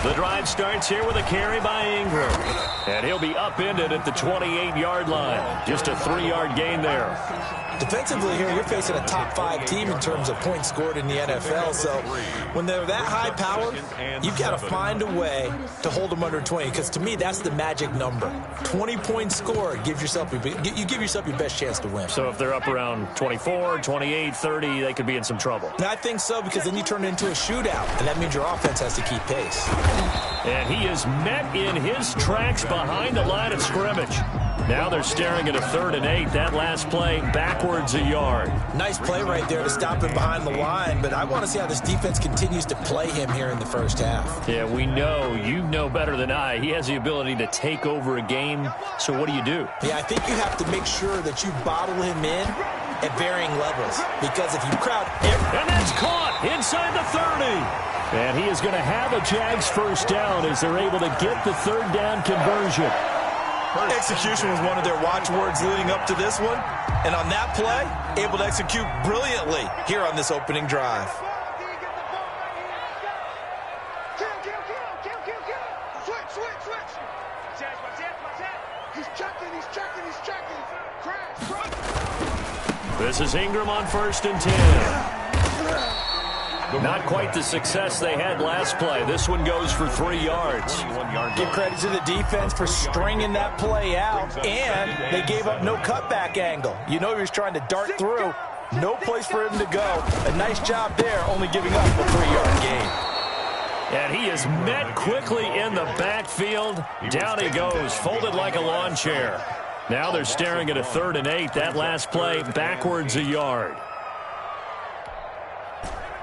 The drive starts here with a carry by Ingram. And he'll be upended at the 28-yard line. Just a 3-yard gain there. Defensively here, you're facing a top-5 team in terms of points scored in the NFL. So when they're that high-powered, you've got to find a way to hold them under 20. Because to me, that's the magic number. 20 points scored, you give yourself your best chance to win. So if they're up around 24, 28, 30, they could be in some trouble. And I think so, because then you turn it into a shootout, and that means your offense has to keep pace. And he is met in his tracks behind the line of scrimmage. Now they're staring at a 3rd and 8. That last play, backwards a yard. Nice play right there to stop him behind the line, but I want to see how this defense continues to play him here in the first half. Yeah, we know, you know better than I, he has the ability to take over a game. So what do you do? Yeah, I think you have to make sure that you bottle him in at varying levels, because if you crowd and that's caught inside the 30. And he is going to have a Jags first down as they're able to get the 3rd down conversion. Execution was one of their watchwords leading up to this one. And on that play, able to execute brilliantly here on this opening drive. This is Ingram on 1st and 10. Not quite the success they had last play. This one goes for 3 yards. Give credit to the defense for stringing that play out, and they gave up no cutback angle. You know he was trying to dart through. No place for him to go. A nice job there, only giving up a 3-yard gain. And he is met quickly in the backfield. Down he goes, folded like a lawn chair. Now they're staring at a 3rd and 8. That last play, backwards a yard.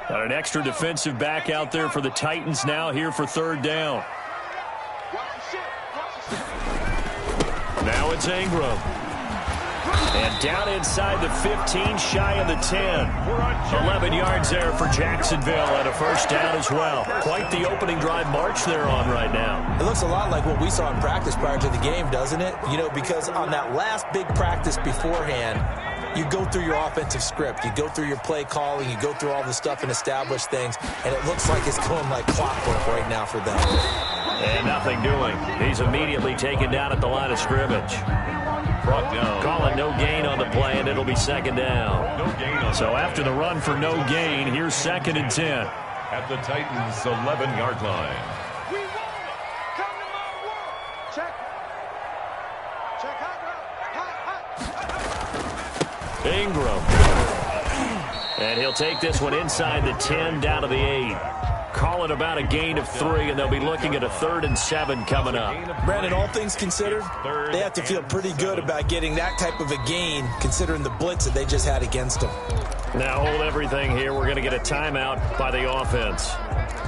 Got an extra defensive back out there for the Titans now here for 3rd down. Now it's Ingram. And down inside the 15, shy of the 10. 11 yards there for Jacksonville and a first down as well. Quite the opening drive march they're on right now. It looks a lot like what we saw in practice prior to the game, doesn't it? You know, because on that last big practice beforehand, you go through your offensive script. You go through your play calling. You go through all the stuff and establish things. And it looks like it's going like clockwork right now for them. And nothing doing. He's immediately taken down at the line of scrimmage. Brought down. Calling no gain on the play, and it'll be 2nd down. No gain. So after the run for no gain, here's 2nd and 10. At the Titans' 11-yard line. We won it. Come to my world. Check. Check hot. Ingram. And he'll take this one inside the 10, down to the 8. Call it about a gain of 3, and they'll be looking at a 3rd and 7 coming up. Brandon, all things considered, they have to feel pretty good about getting that type of a gain, considering the blitz that they just had against them. Now hold everything here. We're going to get a timeout by the offense.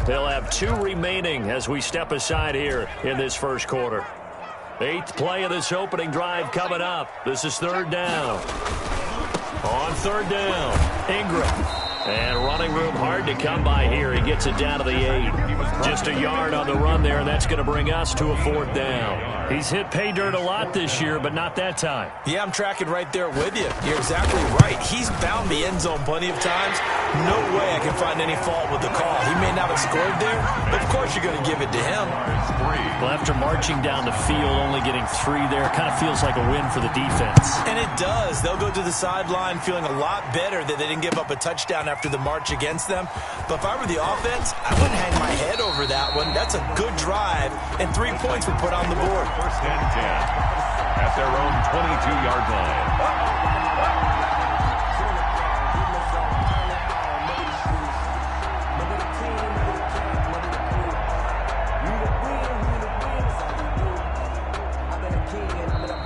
They'll have 2 remaining as we step aside here in this first quarter. 8th play of this opening drive coming up. This is 3rd down. On 3rd down, Ingram. And running room hard to come by here. He gets it down to the 8. Just a yard on the run there, and that's going to bring us to a 4th down. He's hit pay dirt a lot this year, but not that time. Yeah, I'm tracking right there with you. You're exactly right. He's found the end zone plenty of times. No way I can find any fault with the call. He may not have scored there, but of course you're going to give it to him. Well, after marching down the field, only getting 3 there, it kind of feels like a win for the defense. And it does. They'll go to the sideline feeling a lot better that they didn't give up a touchdown after the march against them. But if I were the offense, I wouldn't hang my head over that one. That's a good drive, and 3 points were put on the board. 1st and 10 at their own 22-yard line.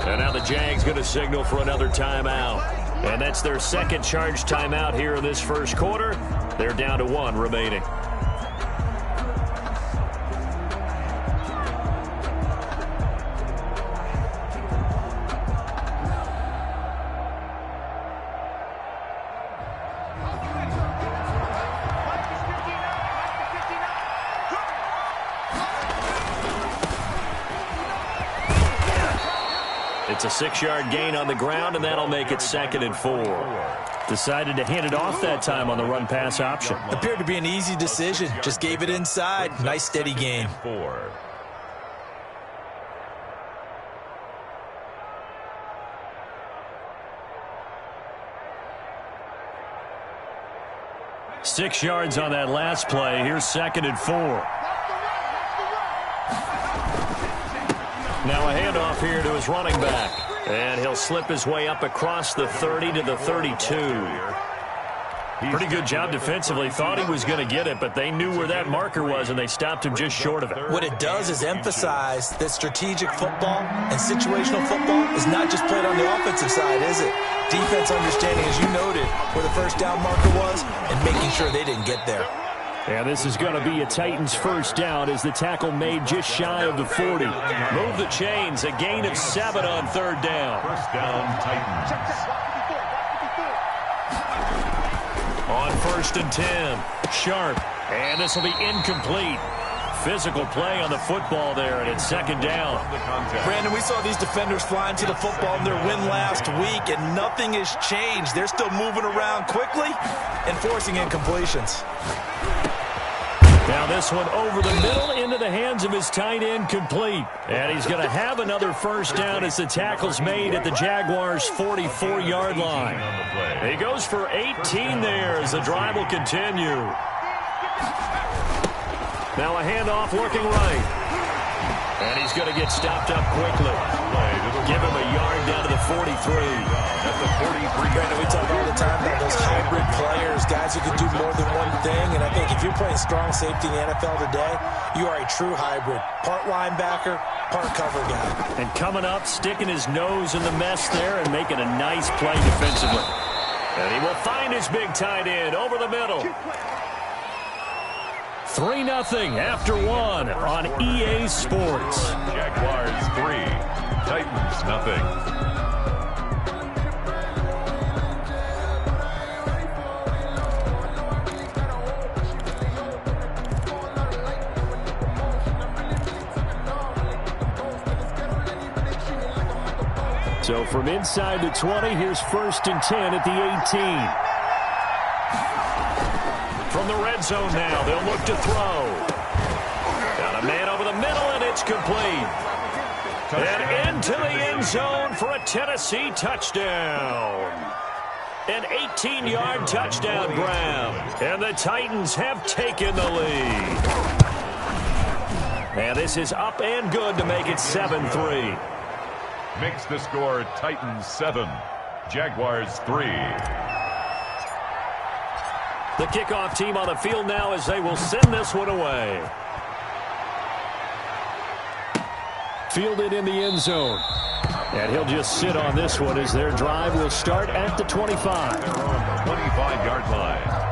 And now the Jags going to signal for another timeout. And that's their 2nd charge timeout here in this first quarter. They're down to 1 remaining. It's a 6-yard gain on the ground, and that'll make it 2nd and 4. Decided to hand it off that time on the run-pass option. Appeared to be an easy decision. Just gave it inside. Nice, steady game. 4. Six yards on that last play. Here's 2nd and 4. Now a handoff here to his running back. And he'll slip his way up across the 30 to the 32. Pretty good job defensively. Thought he was going to get it, but they knew where that marker was, and they stopped him just short of it. What it does is emphasize that strategic football and situational football is not just played on the offensive side, is it? Defense understanding, as you noted, where the first down marker was and making sure they didn't get there. And this is going to be a Titans first down as the tackle made just shy of the 40. Move the chains, a gain of 7 on 3rd down. First down, Titans. On 1st and 10, Sharp, and this will be incomplete. Physical play on the football there, and it's 2nd down. Brandon, we saw these defenders flying to the football in their win last week, and nothing has changed. They're still moving around quickly and forcing incompletions. Now this one over the middle into the hands of his tight end, complete. And he's going to have another first down as the tackle's made at the Jaguars' 44-yard line. He goes for 18 there as the drive will continue. Now a handoff looking right. And he's going to get stopped up quickly. Give him a yard down to the 43. At the 43. Brandon, we talk all the time about those hybrid players, guys who can do more than one thing. And I think if you're playing strong safety in the NFL today, you are a true hybrid. Part linebacker, part cover guy. And coming up, sticking his nose in the mess there and making a nice play defensively. And he will find his big tight end over the middle. 3-0 after 1 on EA Sports. Jaguars 3, Titans nothing. So from inside the 20, here's 1st and 10 at the 18. From the red zone now, they'll look to throw. Got a man over the middle, and it's complete. And into the end zone for a Tennessee touchdown. An 18-yard touchdown grab. And the Titans have taken the lead. And this is up and good to make it 7-3. Makes the score Titans 7, Jaguars 3. The kickoff team on the field now as they will send this one away. Fielded in the end zone. And he'll just sit on this one as their drive will start at the 25. They're on the 25-yard line.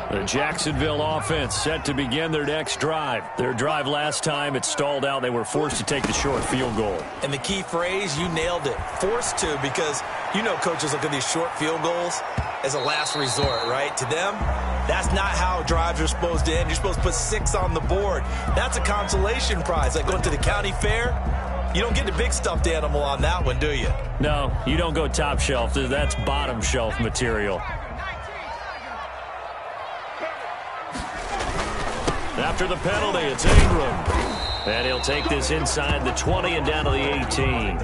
The Jacksonville offense set to begin their next drive. Their drive last time, it stalled out. They were forced to take the short field goal. And the key phrase, you nailed it. Forced to, because you know coaches look at these short field goals as a last resort, right? To them, that's not how drives are supposed to end. You're supposed to put 6 on the board. That's a consolation prize. Like going to the county fair, you don't get the big stuffed animal on that one, do you? No, you don't go top shelf. That's bottom shelf material. After the penalty, it's Ingram. And he'll take this inside the 20 and down to the 18.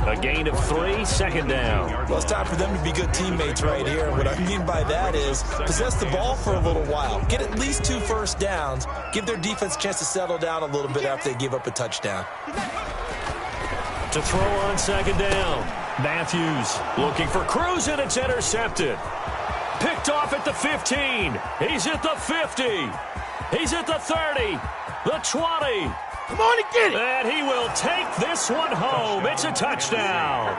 A gain of 3, 2nd down. Well, it's time for them to be good teammates right here. What I mean by that is possess the ball for a little while. Get at least 2 first downs. Give their defense a chance to settle down a little bit after they give up a touchdown. To throw on 2nd down. Matthews looking for Cruz, and it's intercepted. Picked off at the 15. He's at the 50. He's at the 30, the 20. Come on and get it. And he will take this one home. It's a touchdown.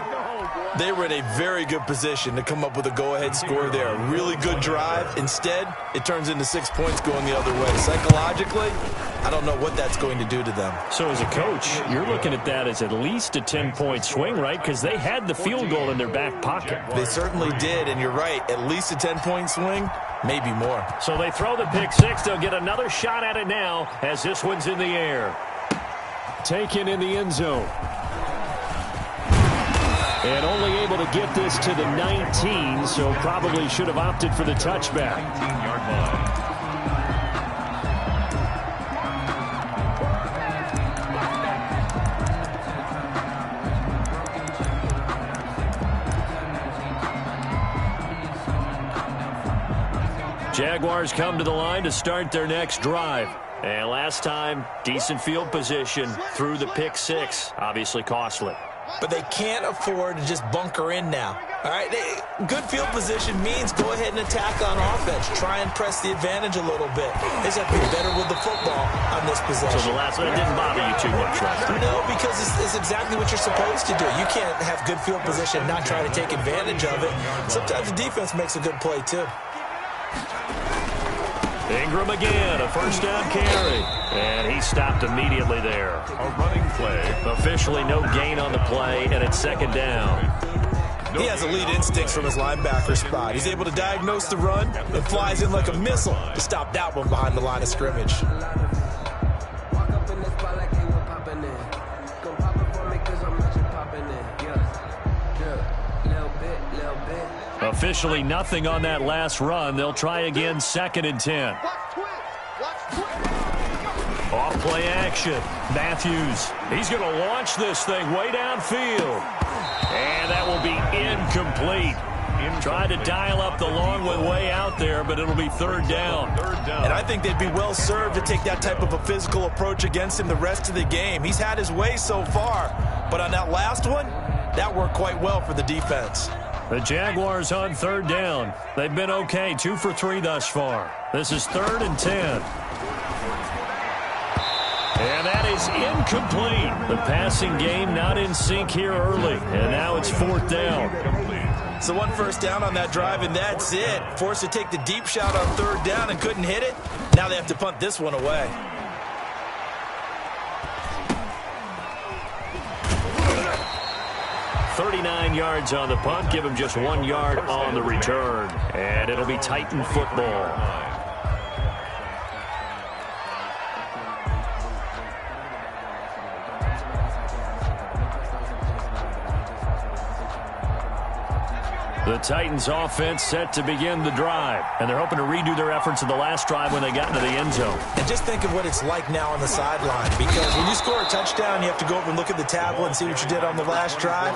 They were in a very good position to come up with a go-ahead score there. A really good drive. Instead, it turns into 6 points going the other way. Psychologically, I don't know what that's going to do to them. So as a coach, you're looking at that as at least a 10-point swing, right? Because they had the field goal in their back pocket. They certainly did, and you're right. At least a 10-point swing, maybe more. So they throw the pick six. They'll get another shot at it now as this one's in the air. Taken in the end zone. And only able to get this to the 19, so probably should have opted for the touchback. 19-yard line. Jaguars come to the line to start their next drive. And last time, decent field position through the pick six. Obviously costly. But they can't afford to just bunker in now. All right, good field position means go ahead and attack on offense. Try and press the advantage a little bit. They just have to be better with the football on this possession. So the last one didn't bother you too much, right? No, because it's exactly what you're supposed to do. You can't have good field position and not try to take advantage of it. Sometimes the defense makes a good play, too. Ingram again, a first down carry. And he stopped immediately there. A running play. Officially no gain on the play, and it's second down. He has elite instincts from his linebacker spot. He's able to diagnose the run and flies in like a missile to stop that one behind the line of scrimmage. Officially nothing on that last run. They'll try again, second and 10. Off play action. Matthews. He's going to launch this thing way downfield. And that will be incomplete. Tried to dial up the long way out there, but it'll be third down. And I think they'd be well served to take that type of a physical approach against him the rest of the game. He's had his way so far, but on that last one, that worked quite well for the defense. The Jaguars on third down. They've been okay, 2 for 3 thus far. This is third and 10. And that is incomplete. The passing game not in sync here early. And now it's fourth down. So one first down on that drive, and that's it. Forced to take the deep shot on third down and couldn't hit it. Now they have to punt this one away. .39 yards on the punt. Give him just 1 yard on the return. And it'll be Titan football. The Titans offense set to begin the drive. And they're hoping to redo their efforts in the last drive when they got into the end zone. And just think of what it's like now on the sideline. Because when you score a touchdown, you have to go over and look at the tablet and see what you did on the last drive.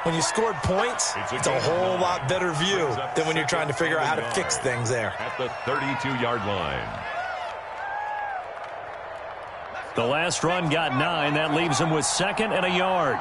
When you scored points, it's a whole lot better view than when you're trying to figure out how to fix things there. At the 32-yard line. The last run got 9. That leaves them with second and a yard.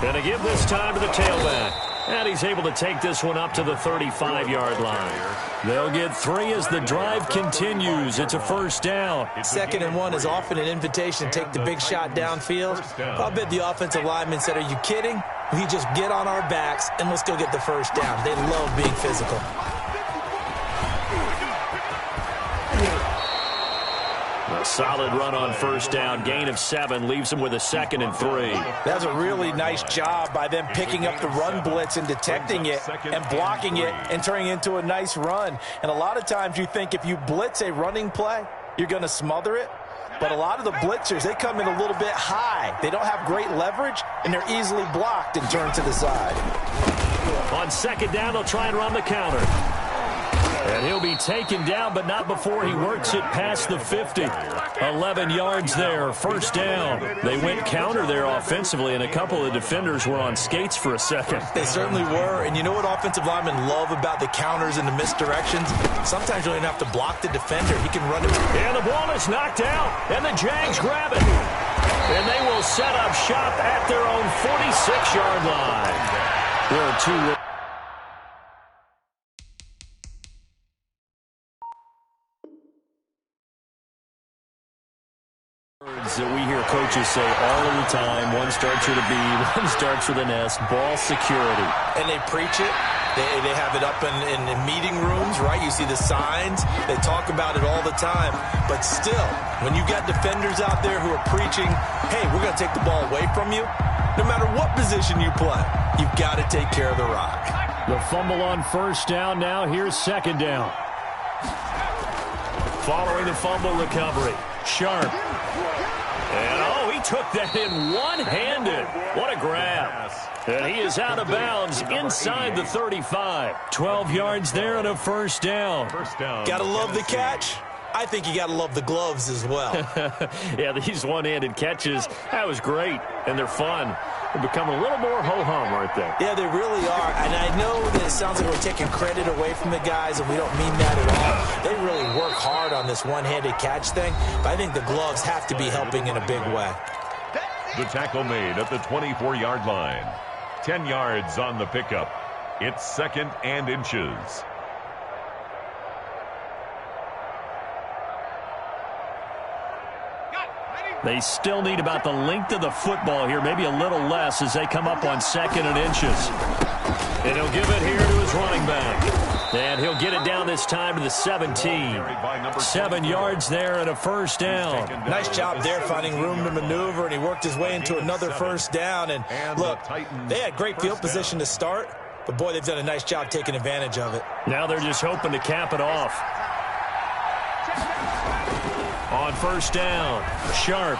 Gonna give this time to the tailback. And he's able to take this one up to the 35-yard line. They'll get 3 as the drive continues. It's a first down. Second and 1 is often an invitation to take the big shot downfield. I'll bet the offensive lineman said, "Are you kidding? We just get on our backs and let's go get the first down." They love being physical. A solid run on first down. Gain of 7 leaves them with a second and 3. That's a really nice job by them picking up the run blitz and detecting it and blocking it and turning it into a nice run. And a lot of times you think if you blitz a running play, you're going to smother it. But a lot of the blitzers, they come in a little bit high. They don't have great leverage, and they're easily blocked and turned to the side. On second down, they'll try and run the counter. And he'll be taken down, but not before he works it past the 50. 11 yards there, first down. They went counter there offensively, and a couple of defenders were on skates for a second. They certainly were, and you know what offensive linemen love about the counters and the misdirections? Sometimes you don't even have to block the defender. He can run it. And the ball is knocked out, and the Jags grab it. And they will set up shop at their own 46-yard line. There are 2... Words that we hear coaches say all of the time. One starts with a B, one starts with an S. Ball security. And they preach it. They have it up in meeting rooms, right? You see the signs. They talk about it all the time. But still, when you got defenders out there who are preaching, hey, we're going to take the ball away from you, no matter what position you play, you've got to take care of the rock. The fumble on first down now. Here's second down. Following the fumble recovery, Sharp. And, he took that in one-handed. What a grab. And he is out of bounds inside the 35. 12 yards there and a first down. Gotta love the catch. I think you gotta love the gloves as well. Yeah, these one-handed catches, that was great. And they're fun. They become a little more ho-hum, aren't they? Yeah, they really are. And I know that it sounds like we're taking credit away from the guys, and we don't mean that at all. They really work hard on this one-handed catch thing. But I think the gloves have to be helping in a big way. The tackle made at the 24-yard line. 10 yards on the pickup. It's 2nd and inches. They still need about the length of the football here, maybe a little less as they come up on 2nd and inches. And he'll give it here to his running back. And he'll get it down this time to the 17. 7 yards there and a first down. Nice job there finding room to maneuver, and he worked his way into another first down. And look, they had great field position to start, but boy, they've done a nice job taking advantage of it. Now they're just hoping to cap it off. On first down, Sharp.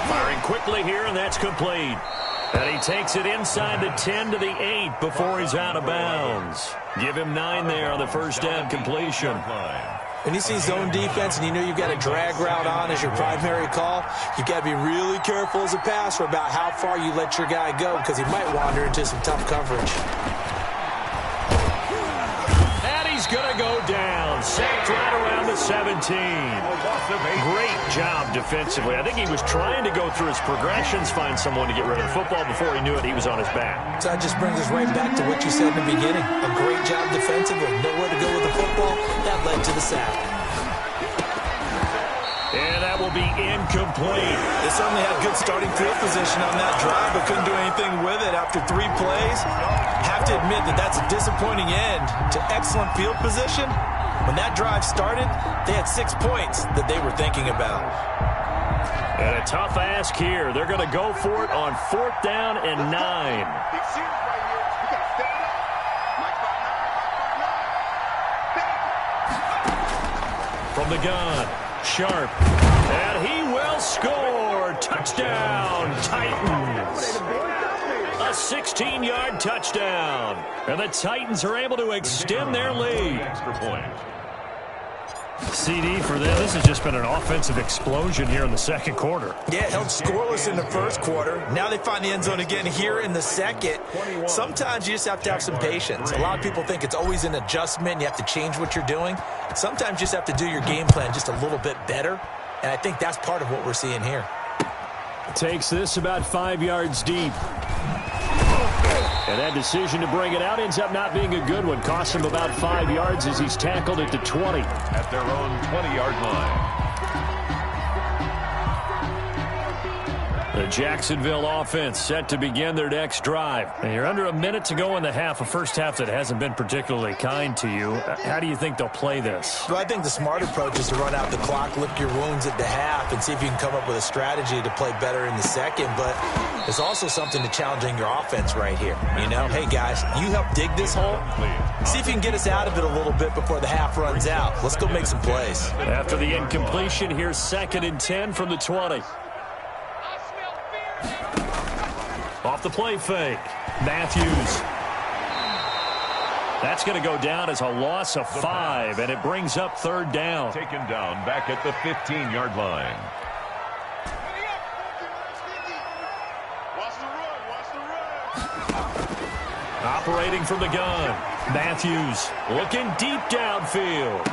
Firing quickly here, and that's complete. And he takes it inside the 10 to the 8 before he's out of bounds. Give him 9 there on the first down completion. When you see zone defense and you know you've got a drag route on as your primary call, you've got to be really careful as a passer about how far you let your guy go because he might wander into some tough coverage. He's going to go down. Sacked right around the 17. Great job defensively. I think he was trying to go through his progressions, find someone to get rid of the football. Before he knew it, he was on his back. So that just brings us right back to what you said in the beginning. A great job defensively. Nowhere to go with the football. That led to the sack. And that will be incomplete. They certainly had good starting field position on that drive, but couldn't do anything with it after 3 plays. Have to admit that that's a disappointing end to excellent field position. When that drive started, they had 6 points that they were thinking about. And a tough ask here. They're going to go for it on 4th down and 9. From the gun, Sharp. And he will score. Touchdown, Titans. A 16-yard touchdown. And the Titans are able to extend their lead. Extra point. CD for them. This has just been an offensive explosion here in the second quarter. Yeah, held scoreless in the first quarter. Now they find the end zone again here in the second. Sometimes you just have to have some patience. A lot of people think it's always an adjustment. You have to change what you're doing. Sometimes you just have to do your game plan just a little bit better. And I think that's part of what we're seeing here. Takes this about 5 yards deep. And that decision to bring it out ends up not being a good one. Costs him about 5 yards as he's tackled at the 20. At their own 20-yard line. The Jacksonville offense set to begin their next drive. And you're under a minute to go in the half, a first half that hasn't been particularly kind to you. How do you think they'll play this? Well, I think the smart approach is to run out the clock, lick your wounds at the half, and see if you can come up with a strategy to play better in the second. But there's also something to challenging your offense right here. You know, hey, guys, you help dig this hole. See if you can get us out of it a little bit before the half runs out. Let's go make some plays. After the incompletion, here's 2nd and 10 from the 20. Off the play fake, Matthews. That's going to go down as a loss of 5, and it brings up 3rd down. Taken down back at the 15-yard line. Operating from the gun, Matthews looking deep downfield.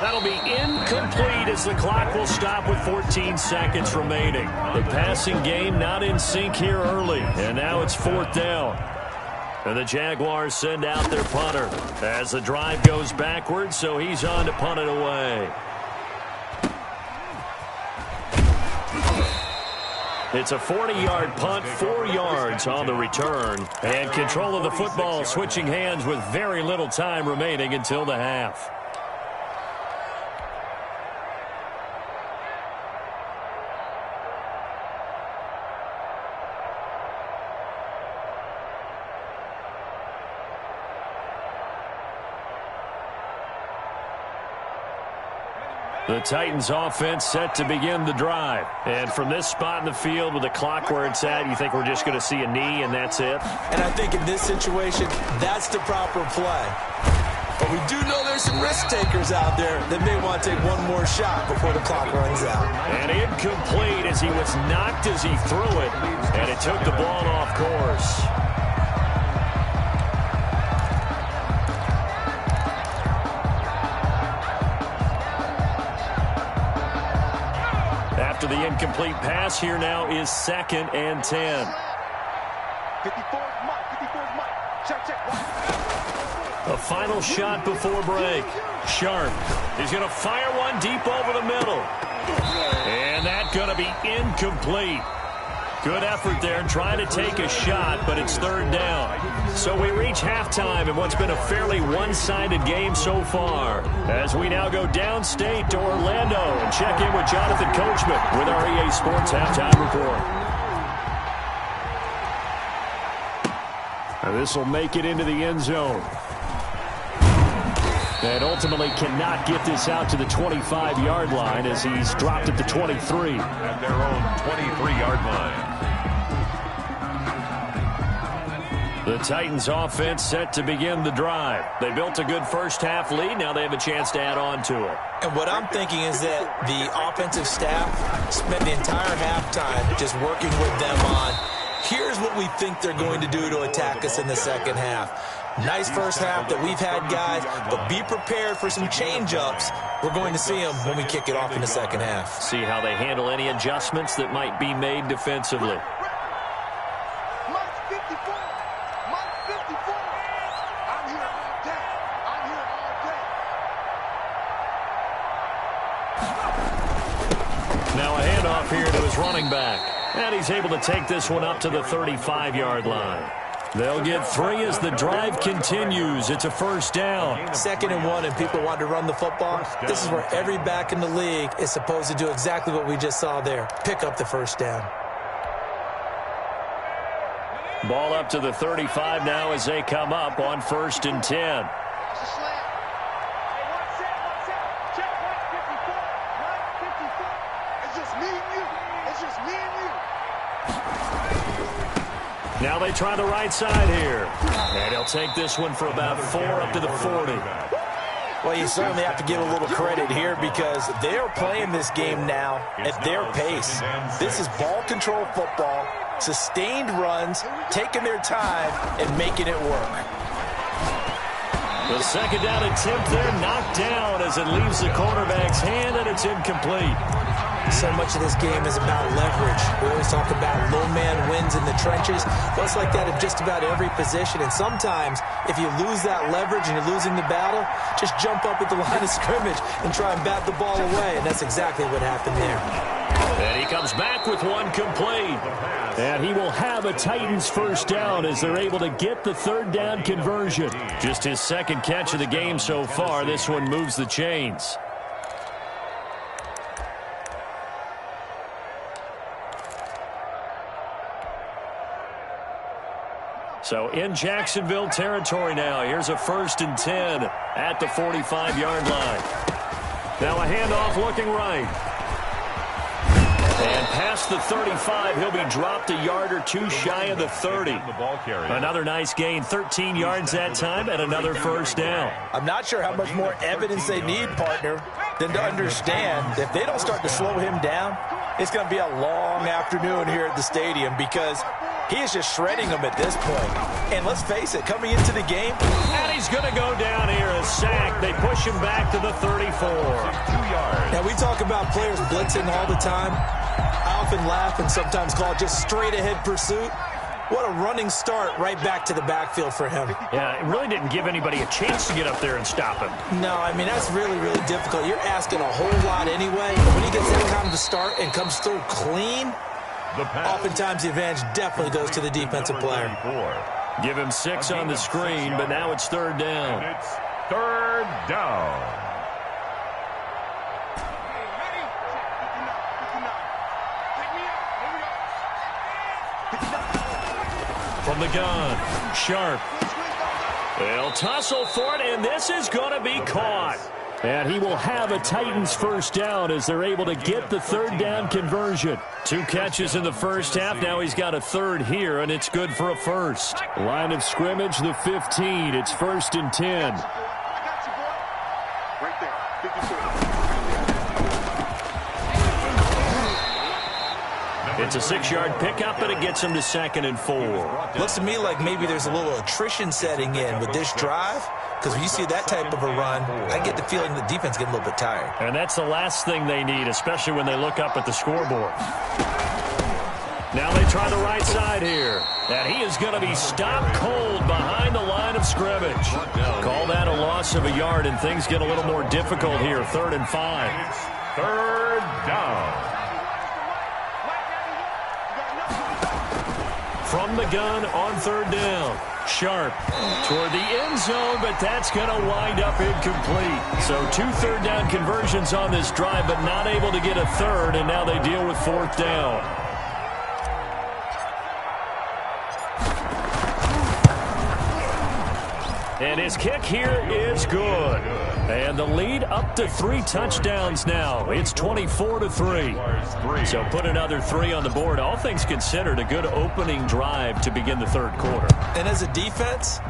That'll be incomplete as the clock will stop with 14 seconds remaining. The passing game not in sync here early, and now it's 4th down. And the Jaguars send out their punter as the drive goes backwards, so he's on to punt it away. It's a 40-yard punt, 4 yards on the return. And control of the football switching hands with very little time remaining until the half. The Titans offense set to begin the drive. And from this spot in the field with the clock where it's at, you think we're just going to see a knee and that's it? And I think in this situation, that's the proper play. But we do know there's some risk takers out there that may want to take one more shot before the clock runs out. And incomplete as he was knocked as he threw it. And it took the ball off course. After the incomplete pass, here now is 2nd and 10. 54's Mike. 54's Mike. Check. A final shot before break. Sharp is going to fire one deep over the middle. And that's going to be incomplete. Good effort there trying to take a shot, but it's 3rd down. So we reach halftime in what's been a fairly one-sided game so far. As we now go downstate to Orlando and check in with Jonathan Coachman with our EA Sports Halftime Report. Now this will make it into the end zone. And ultimately cannot get this out to the 25-yard line as he's dropped at the 23. At their own 23-yard line. The Titans offense set to begin the drive. They built a good first-half lead. Now they have a chance to add on to it. And what I'm thinking is that the offensive staff spent the entire halftime just working with them on, here's what we think they're going to do to attack us in the second half. Nice first half that we've had, guys, but be prepared for some change-ups. We're going to see them when we kick it off in the second half. See how they handle any adjustments that might be made defensively. Mike 54. Mike 54. I'm here all day. I'm here all day. Now a handoff here to his running back. And he's able to take this one up to the 35-yard line. They'll get 3 as the drive continues. It's a 1st down. 2nd and 1, and people want to run the football. This is where every back in the league is supposed to do exactly what we just saw there. Pick up the 1st down. Ball up to the 35 now as they come up on 1st and 10. It's a slant. Hey, one set. Check Mike 54. Mike 54. It's just me and you. It's just me and you. Now they try the right side here. And he'll take this one for about 4 up to the 40. Well, you certainly have to give a little credit here because they are playing this game now at their pace. This is ball control football, sustained runs, taking their time, and making it work. The 2nd down attempt there knocked down as it leaves the quarterback's hand, and it's incomplete. So much of this game is about leverage. We always talk about low man wins in the trenches. Well, it's like that at just about every position. And sometimes, if you lose that leverage and you're losing the battle, just jump up at the line of scrimmage and try and bat the ball away. And that's exactly what happened there. And he comes back with one complete. And he will have a Titans 1st down as they're able to get the 3rd down conversion. Just his 2nd catch of the game so far. This one moves the chains. So in Jacksonville territory now. Here's a 1st and 10 at the 45-yard line. Now a handoff looking right. And past the 35, he'll be dropped a yard or 2 shy of the 30. Another nice gain, 13 yards that time, and another 1st down. I'm not sure how much more evidence they need, partner, than to understand that if they don't start to slow him down, it's going to be a long afternoon here at the stadium because he is just shredding them at this point. And let's face it, coming into the game, and he's going to go down here, a sack. They push him back to the 34. 2 yards. Now, we talk about players blitzing all the time. I often laugh and sometimes call it just straight-ahead pursuit. What a running start right back to the backfield for him. Yeah, it really didn't give anybody a chance to get up there and stop him. No, I mean, that's really, really difficult. You're asking a whole lot anyway. But when he gets that kind of a start and comes through clean, Oftentimes, the advantage definitely goes to the defensive player. Give him 6 on the screen, but now it's third down. And it's third down. From the gun, Sharp. They'll tussle for it, and this is going to be caught. And he will have a Titans first down as they're able to get the third down conversion. 2 catches in the first half. Now he's got a third here, and it's good for a first. Line of scrimmage, the 15. It's 1st and 10. It's a 6-yard pickup, and it gets him to 2nd and 4. Looks to me like maybe there's a little attrition setting in with this drive, because when you see that type of a run, I get the feeling the defense getting a little bit tired. And that's the last thing they need, especially when they look up at the scoreboard. Now they try the right side here. And he is going to be stopped cold behind the line of scrimmage. Call that a loss of a yard, and things get a little more difficult here. 3rd and 5. It's third down. From the gun on 3rd down. Sharp toward the end zone, but that's going to wind up incomplete. So 2 third down conversions on this drive, but not able to get a third, and now they deal with 4th down. And his kick here is good. And the lead up to 3 touchdowns now. It's 24-3. So put another 3 on the board. All things considered, a good opening drive to begin the third quarter. And as a defense,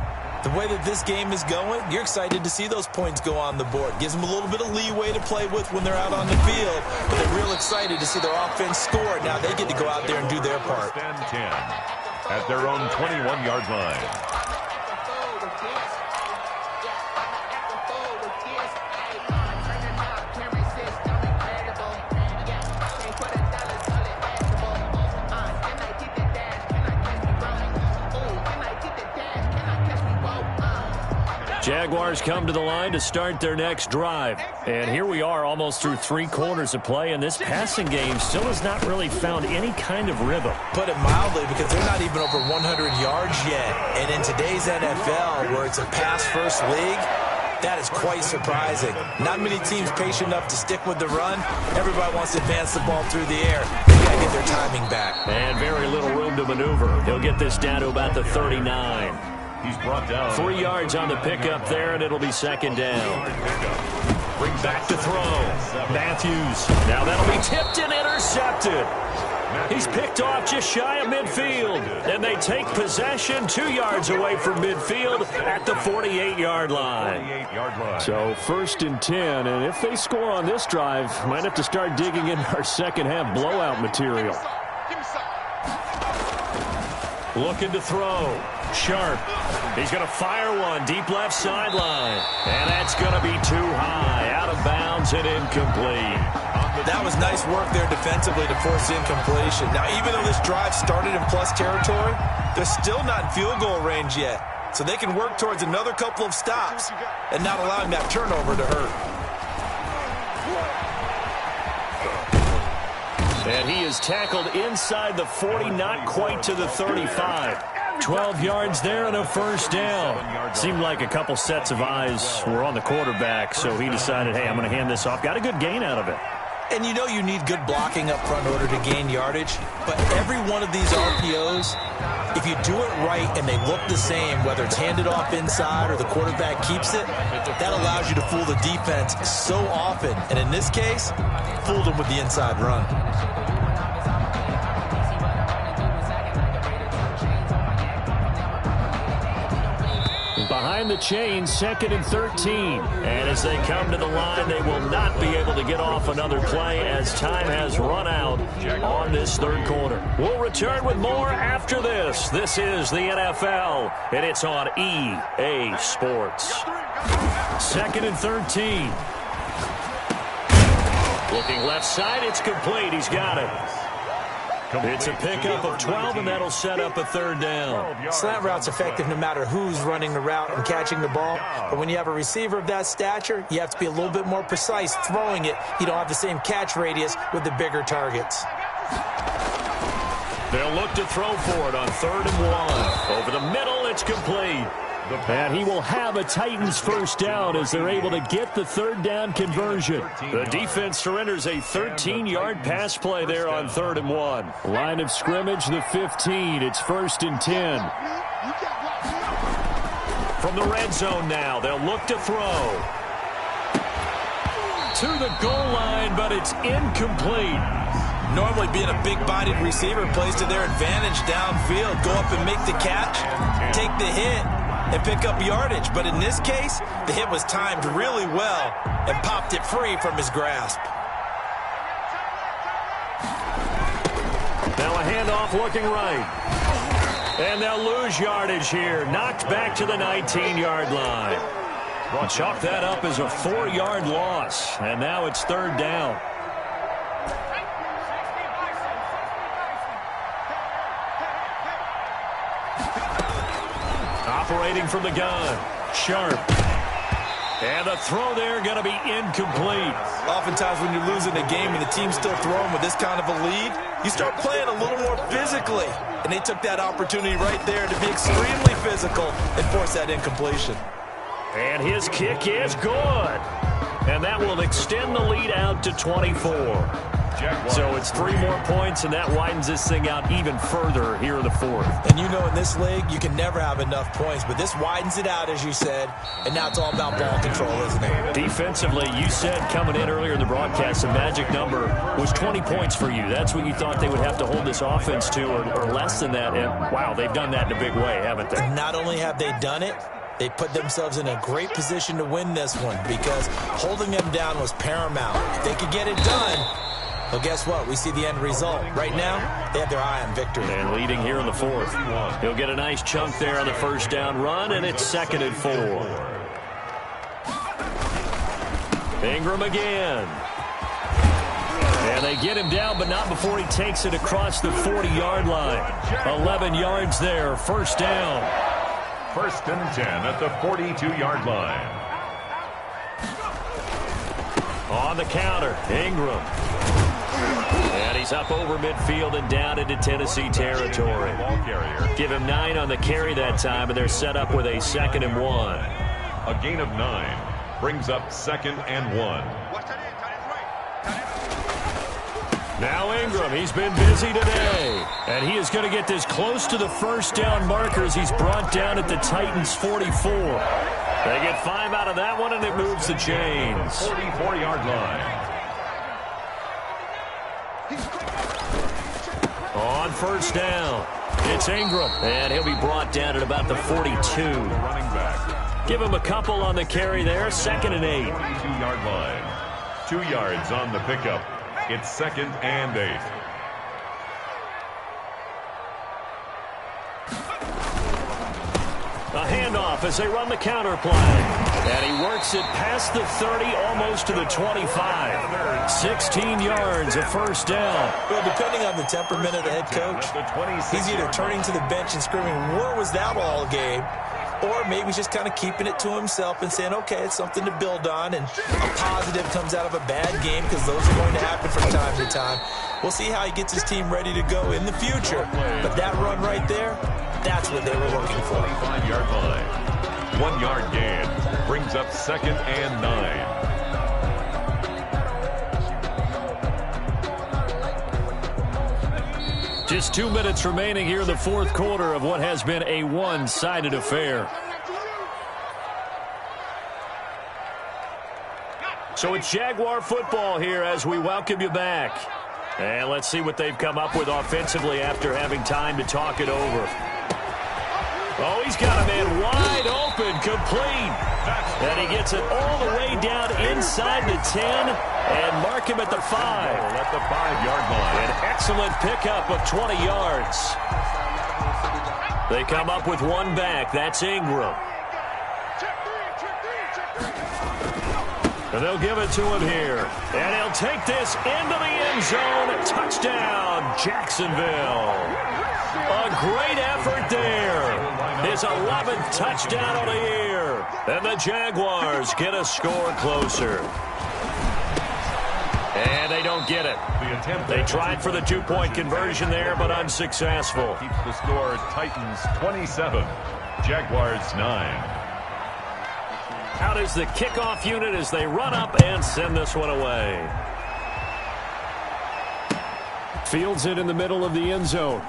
the way that this game is going, you're excited to see those points go on the board. Gives them a little bit of leeway to play with when they're out on the field. But they're real excited to see their offense score. Now they get to go out there and do their part. 1st and 10 at their own 21-yard line. Jaguars come to the line to start their next drive. And here we are almost through 3 quarters of play, and this passing game still has not really found any kind of rhythm. Put it mildly, because they're not even over 100 yards yet. And in today's NFL, where it's a pass-first league, that is quite surprising. Not many teams patient enough to stick with the run. Everybody wants to advance the ball through the air. They got to get their timing back. And very little room to maneuver. He'll get this down to about the 39. He's brought down 3 yards on the pickup there, and it'll be 2nd down. Bring back to throw. Matthews. Now that'll be tipped and intercepted. He's picked off just shy of midfield. And they take possession 2 yards away from midfield at the 48-yard line. So 1st and 10, and if they score on this drive, might have to start digging in our second-half blowout material. Looking to throw. Sharp. He's going to fire one deep left sideline. And that's going to be too high. Out of bounds and incomplete. That was nice work there defensively to force incompletion. Now, even though this drive started in plus territory, they're still not in field goal range yet. So they can work towards another couple of stops and not allowing that turnover to hurt. And he is tackled inside the 40, not quite to the 35. 12 yards there and a first down. Seemed like a couple sets of eyes were on the quarterback, so he decided, hey, I'm going to hand this off. Got a good gain out of it. And you know you need good blocking up front in order to gain yardage. But every one of these RPOs, if you do it right and they look the same, whether it's handed off inside or the quarterback keeps it, that allows you to fool the defense so often. And in this case, fooled them with the inside run. Behind the chain, 2nd and 13. And as they come to the line, they will not be able to get off another play as time has run out on this third quarter. We'll return with more after this. This is the NFL, and it's on EA Sports. 2nd and 13. Looking left side, it's complete. He's got it. It's a pickup of 12, and that'll set up a third down. Slant route's effective no matter who's running the route and catching the ball. But when you have a receiver of that stature, you have to be a little bit more precise throwing it. You don't have the same catch radius with the bigger targets. They'll look to throw for it on 3rd and 1. Over the middle, it's complete. And he will have a Titans first down as they're able to get the 3rd down conversion. The defense surrenders a 13-yard pass play there on 3rd and 1. Line of scrimmage, the 15. It's 1st and 10. From the red zone now, they'll look to throw. To the goal line, but it's incomplete. Normally being a big-bodied receiver plays to their advantage downfield. Go up and make the catch, take the hit, and pick up yardage. But in this case, the hit was timed really well and popped it free from his grasp. Now a handoff looking right. And they'll lose yardage here. Knocked back to the 19-yard line. Chalk that up as a 4-yard loss. And now it's 3rd down. Operating from the gun. Sharp. And the throw there going to be incomplete. Oftentimes when you're losing a game and the team's still throwing with this kind of a lead, you start playing a little more physically. And they took that opportunity right there to be extremely physical and force that incompletion. And his kick is good. And that will extend the lead out to 24. So it's 3 more points, and that widens this thing out even further here in the 4th. And you know in this league, you can never have enough points, but this widens it out, as you said, and now it's all about ball control, isn't it? Defensively, you said coming in earlier in the broadcast, the magic number was 20 points for you. That's what you thought they would have to hold this offense to, or less than that. And, wow, they've done that in a big way, haven't they? Not only have they done it, they put themselves in a great position to win this one because holding them down was paramount. If they could get it done, well, guess what? We see the end result. Right now, they have their eye on victory. And leading here in the 4th. He'll get a nice chunk there on the first down run, and it's 2nd and 4. Ingram again. And they get him down, but not before he takes it across the 40-yard line. 11 yards there, first down. 1st and 10 at the 42-yard line. On the counter, Ingram. And he's up over midfield and down into Tennessee territory. Give him 9 on the carry that time, and they're set up with a 2nd and 1. A gain of 9 brings up 2nd and 1. Now Ingram, he's been busy today. And he is going to get this close to the first down marker as he's brought down at the Titans' 44. They get 5 out of that one, and it moves the chains. 44-yard line. On first down, it's Ingram, and he'll be brought down at about the 42. Running back. Give him a couple on the carry there, 2nd and 8. 42-yard line. 2 yards on the pickup. It's 2nd and 8. A handoff as they run the counter play. And he works it past the 30, almost to the 25. 16 yards, a first down. Well, depending on the temperament of the head coach, he's either turning to the bench and screaming, "Where was that all game?" Or maybe he's just kind of keeping it to himself and saying, okay, it's something to build on, and a positive comes out of a bad game because those are going to happen from time to time. We'll see how he gets his team ready to go in the future. But that run right there, that's what they were looking for. 5-yard line. 1 yard gain brings up 2nd and 9. Just 2 minutes remaining here in the 4th quarter of what has been a one-sided affair. So it's Jaguar football here as we welcome you back. And let's see what they've come up with offensively after having time to talk it over. Oh, he's got a man wide open, complete. And he gets it all the way down inside the 10 and mark him at the 5. At the 5-yard line. An excellent pickup of 20 yards. They come up with one back. That's Ingram. And they'll give it to him here. And he'll take this into the end zone. Touchdown, Jacksonville. A great effort there. His 11th touchdown of the year. And the Jaguars get a score closer. And they don't get it. The attempt They tried for the two-point conversion there, but unsuccessful. Keeps the score Titans 27, Jaguars 9. Out is the kickoff unit as they run up and send this one away. Fields it in the middle of the end zone.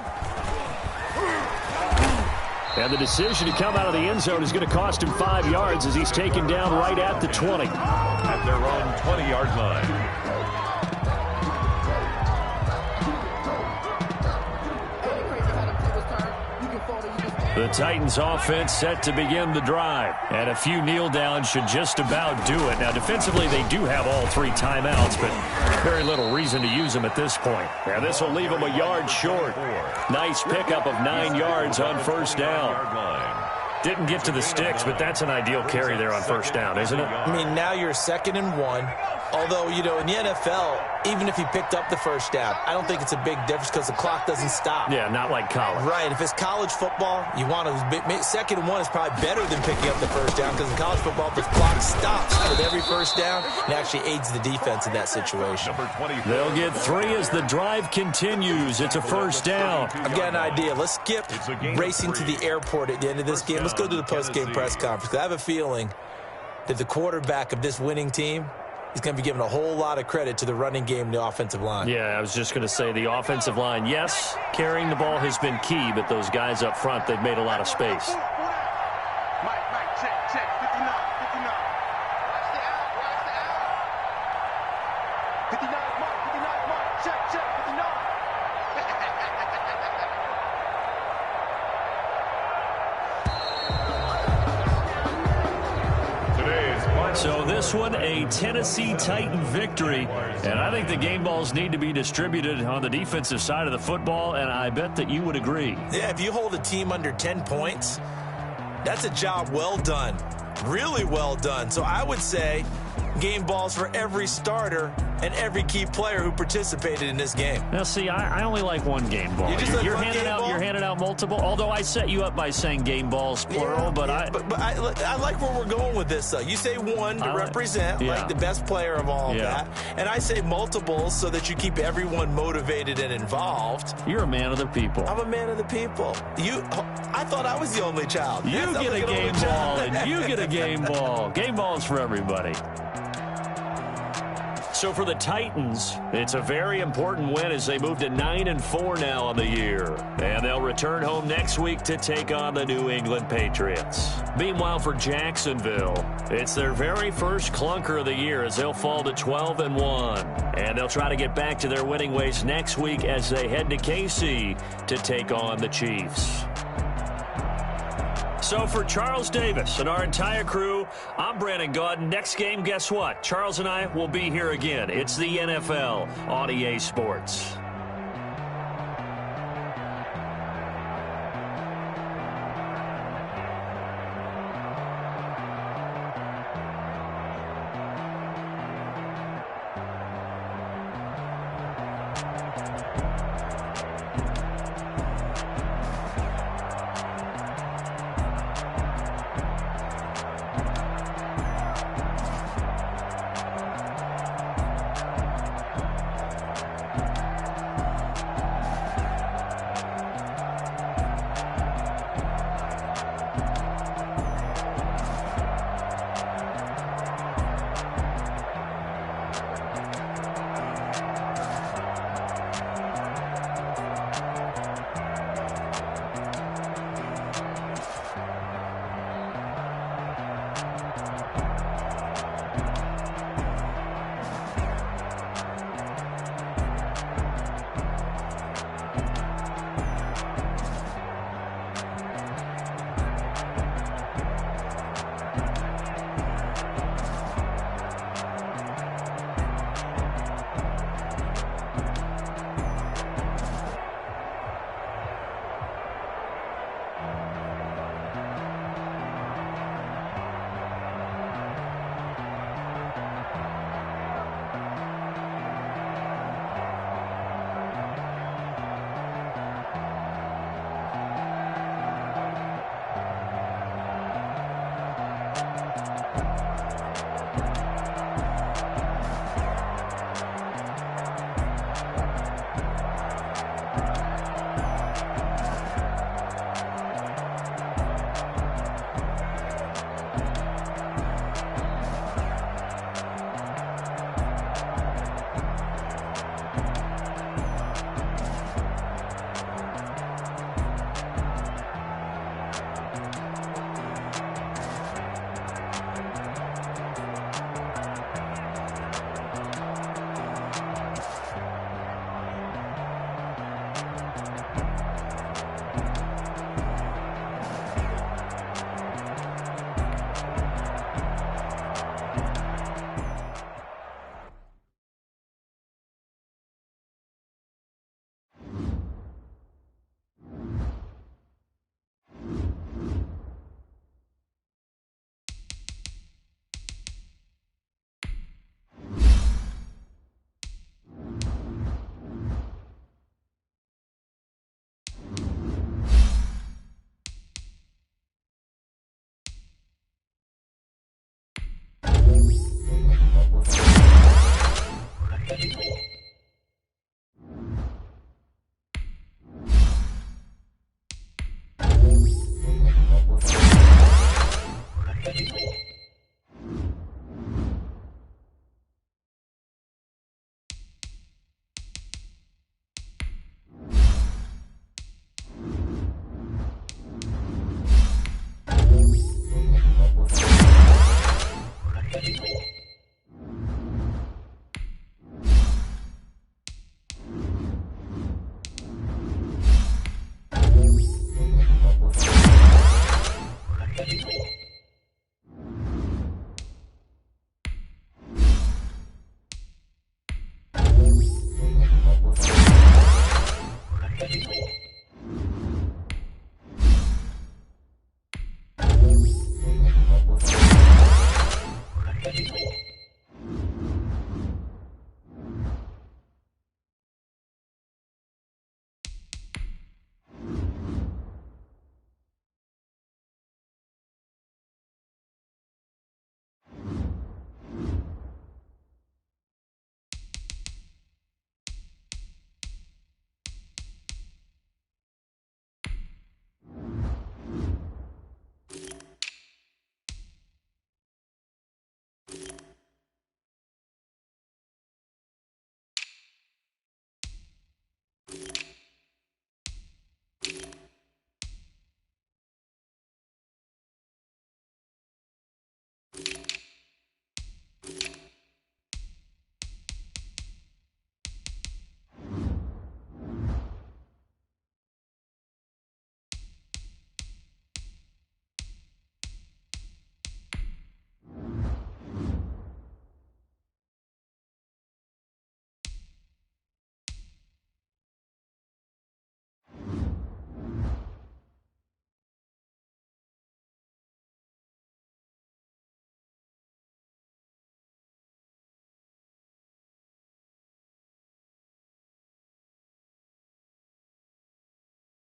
And the decision to come out of the end zone is going to cost him 5 yards as he's taken down right at the 20. At their own 20-yard line. The Titans offense set to begin the drive. And a few kneel downs should just about do it. Now, defensively, they do have all 3 timeouts, but very little reason to use them at this point. And this will leave them a yard short. Nice pickup of 9 yards on first down. Didn't get to the sticks, but that's an ideal carry there on first down, isn't it? I mean, now you're 2nd and 1. Although, you know, in the NFL, even if he picked up the first down, I don't think it's a big difference because the clock doesn't stop. Yeah, not like college. Right. If it's college football, you want to 2nd and 1 is probably better than picking up the first down because in college football, the clock stops with every first down and actually aids the defense in that situation. They'll get 3 as the drive continues. It's a first down. I've got an idea. Let's skip racing to the airport at the end of this game. Let's go to the post-game press conference. I have a feeling that the quarterback of this winning team is going to be given a whole lot of credit to the running game and the offensive line. Yeah, I was just going to say the offensive line, yes, carrying the ball has been key, but those guys up front, they've made a lot of space. Mike, check. 59. Watch the out. 59, Mark. Check, 59. So this one, a Tennessee Titan victory. And I think the game balls need to be distributed on the defensive side of the football, and I bet that you would agree. Yeah, if you hold a team under 10 points, that's a job well done. Really well done. So I would say game balls for every starter and every key player who participated in this game. Now, see, I only like one game ball. You're handing out multiple. Although I set you up by saying game balls plural, but I like where we're going with this. You say one to represent like the best player of all of that, and I say multiples so that you keep everyone motivated and involved. You're a man of the people. I'm a man of the people. I thought I was the only child. You get a game ball, and you get a game ball. Game balls for everybody. So for the Titans, it's a very important win as they move to 9-4 now on the year. And they'll return home next week to take on the New England Patriots. Meanwhile, for Jacksonville, it's their very first clunker of the year as they'll fall to 12-1. And they'll try to get back to their winning ways next week as they head to KC to take on the Chiefs. So for Charles Davis and our entire crew, I'm Brandon Gaudin. Next game, guess what? Charles and I will be here again. It's the NFL on EA Sports.